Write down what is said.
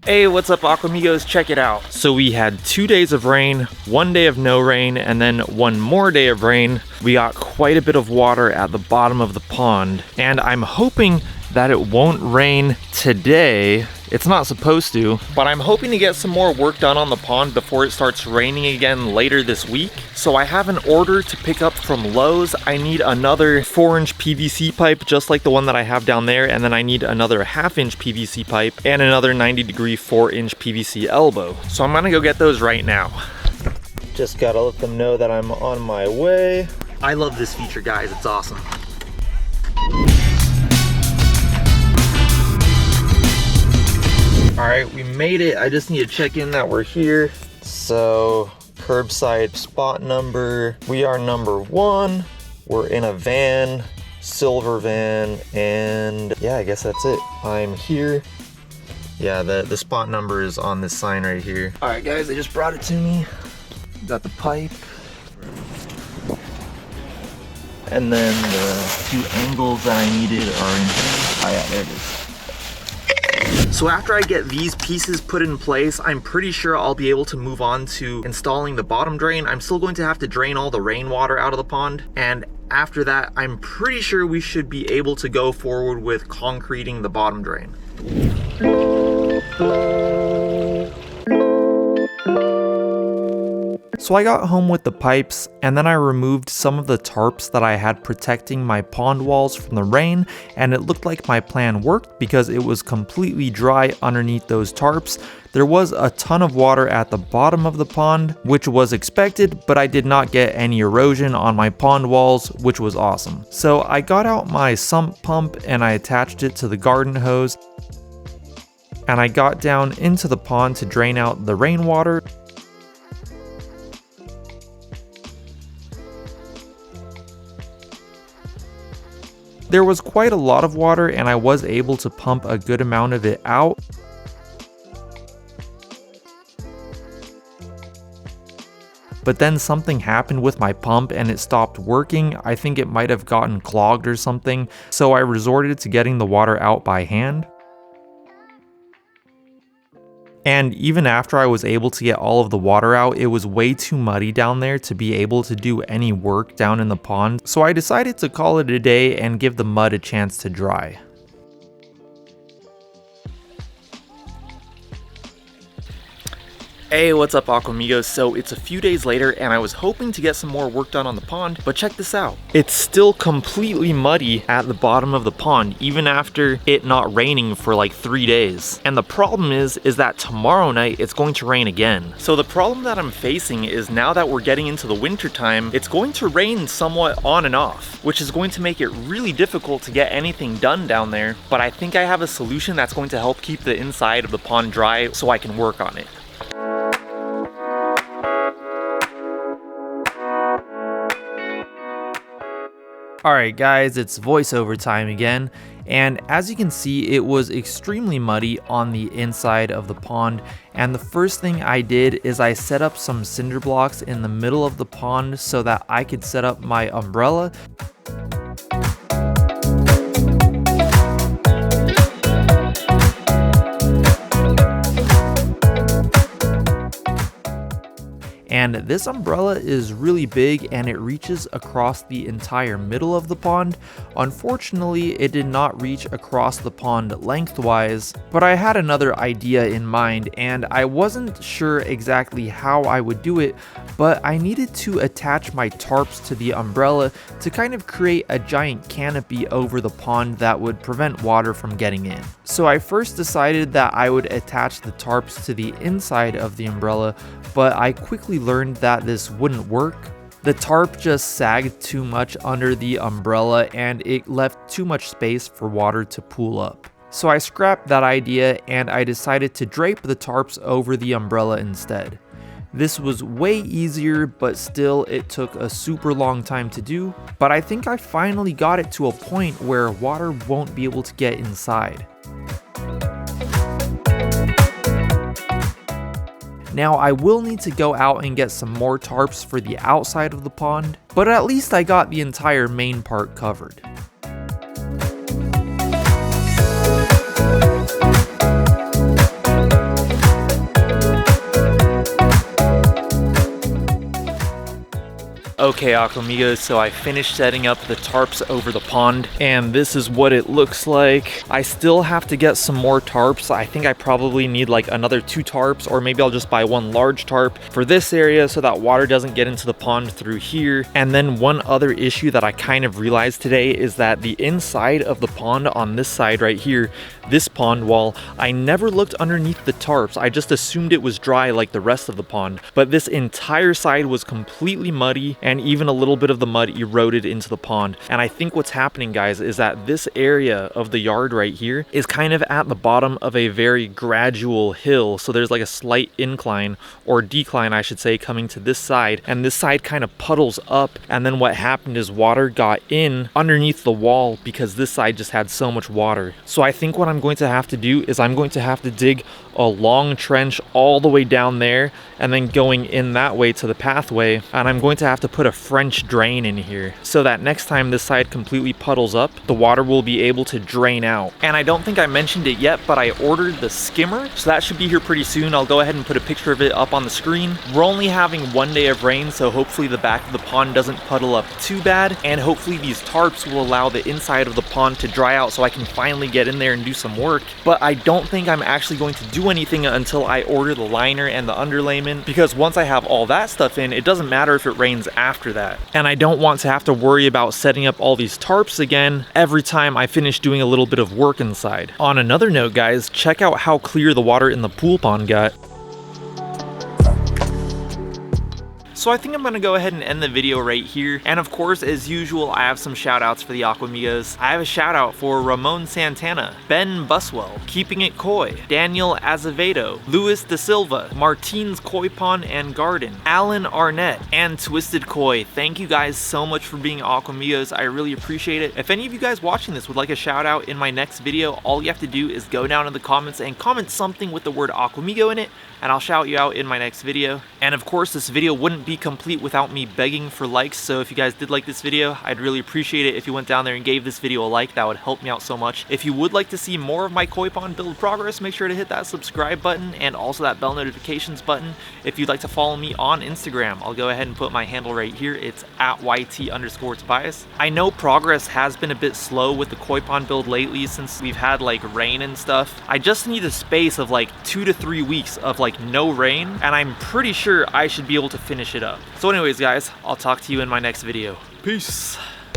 Hey, what's up, Aquamigos? Check it out. So we had 2 days of rain, 1 day of no rain, and then 1 more day of rain. We got quite a bit of water at the bottom of the pond, and I'm hoping that it won't rain today. It's not supposed to, but I'm hoping to get some more work done on the pond before it starts raining again later this week. So I have an order to pick up from Lowe's. I need another 4-inch PVC pipe, just like the one that I have down there, and then I need another 1/2-inch PVC pipe and another 90-degree 4-inch PVC elbow. So I'm gonna go get those right now. Just gotta let them know that I'm on my way. I love this feature, guys, it's awesome. All right, we made it. I just need to check in that we're here. So, curbside spot number. We are number 1. We're in a van, silver van, and yeah, I guess that's it. I'm here. Yeah, the spot number is on this sign right here. All right, guys, they just brought it to me. Got the pipe. And then the 2 angles that I needed are in here. Oh yeah, there it is. So after I get these pieces put in place, I'm pretty sure I'll be able to move on to installing the bottom drain. I'm still going to have to drain all the rainwater out of the pond. And after that, I'm pretty sure we should be able to go forward with concreting the bottom drain. So I got home with the pipes, and then I removed some of the tarps that I had protecting my pond walls from the rain, and it looked like my plan worked because it was completely dry underneath those tarps. There was a ton of water at the bottom of the pond, which was expected, but I did not get any erosion on my pond walls, which was awesome. So I got out my sump pump and I attached it to the garden hose, and I got down into the pond to drain out the rainwater. There was quite a lot of water and I was able to pump a good amount of it out. But then something happened with my pump and it stopped working. I think it might have gotten clogged or something, so I resorted to getting the water out by hand. And even after I was able to get all of the water out, it was way too muddy down there to be able to do any work down in the pond. So I decided to call it a day and give the mud a chance to dry. Hey, what's up, Aquamigos? So it's a few days later and I was hoping to get some more work done on the pond, but check this out. It's still completely muddy at the bottom of the pond, even after it not raining for like 3 days. And the problem is that tomorrow night it's going to rain again. So the problem that I'm facing is now that we're getting into the winter time, it's going to rain somewhat on and off, which is going to make it really difficult to get anything done down there. But I think I have a solution that's going to help keep the inside of the pond dry so I can work on it. Alright guys, it's voiceover time again, and as you can see, it was extremely muddy on the inside of the pond, and the first thing I did is I set up some cinder blocks in the middle of the pond so that I could set up my umbrella. And this umbrella is really big and it reaches across the entire middle of the pond. Unfortunately, it did not reach across the pond lengthwise, but I had another idea in mind and I wasn't sure exactly how I would do it, but I needed to attach my tarps to the umbrella to kind of create a giant canopy over the pond that would prevent water from getting in. So I first decided that I would attach the tarps to the inside of the umbrella, but I quickly learned that this wouldn't work. The tarp just sagged too much under the umbrella and it left too much space for water to pool up. So I scrapped that idea and I decided to drape the tarps over the umbrella instead. This was way easier, but still it took a super long time to do, but I think I finally got it to a point where water won't be able to get inside. Now I will need to go out and get some more tarps for the outside of the pond, but at least I got the entire main part covered. Okay, Aquamigos, so I finished setting up the tarps over the pond, and this is what it looks like. I still have to get some more tarps. I think I probably need like another 2 tarps, or maybe I'll just buy 1 large tarp for this area so that water doesn't get into the pond through here. And then one other issue that I kind of realized today is that the inside of the pond on this side right here, this pond wall, I never looked underneath the tarps. I just assumed it was dry like the rest of the pond, but this entire side was completely muddy, and even a little bit of the mud eroded into the pond. And I think what's happening, guys, is that this area of the yard right here is kind of at the bottom of a very gradual hill. So there's like a slight incline, or decline I should say, coming to this side, and this side kind of puddles up. And then what happened is water got in underneath the wall because this side just had so much water. So I think what I'm going to have to do is I'm going to have to dig a long trench all the way down there and then going in that way to the pathway, and I'm going to have to put a French drain in here so that next time this side completely puddles up, the water will be able to drain out. And I don't think I mentioned it yet, but I ordered the skimmer, so that should be here pretty soon. I'll go ahead and put a picture of it up on the screen. We're only having 1 day of rain, so hopefully the back of the pond doesn't puddle up too bad, and hopefully these tarps will allow the inside of the pond to dry out so I can finally get in there and do some work. But I don't think I'm actually going to do anything until I order the liner and the underlayment, because once I have all that stuff in, it doesn't matter if it rains after that. And I don't want to have to worry about setting up all these tarps again every time I finish doing a little bit of work inside. On another note, guys, check out how clear the water in the pool pond got. So I think I'm gonna go ahead and end the video right here. And of course, as usual, I have some shout outs for the Aquamigos. I have a shout out for Ramon Santana, Ben Buswell, Keeping It Koi, Daniel Azevedo, Luis Da Silva, Martins Koi Pond and Garden, Alan Arnett, and Twisted Koi. Thank you guys so much for being Aquamigos. I really appreciate it. If any of you guys watching this would like a shout out in my next video, all you have to do is go down in the comments and comment something with the word Aquamigo in it, and I'll shout you out in my next video. And of course, this video wouldn't be complete without me begging for likes, so if you guys did like this video, I'd really appreciate it if you went down there and gave this video a like. That would help me out so much. If you would like to see more of my koi pond build progress, make sure to hit that subscribe button and also that bell notifications button. If you'd like to follow me on Instagram, I'll go ahead and put my handle right here. It's at YT_Tobias. I know progress has been a bit slow with the koi pond build lately since we've had like rain and stuff. I just need a space of like 2 to 3 weeks of like no rain, and I'm pretty sure I should be able to finish it up. So anyways, guys, I'll talk to you in my next video. Peace.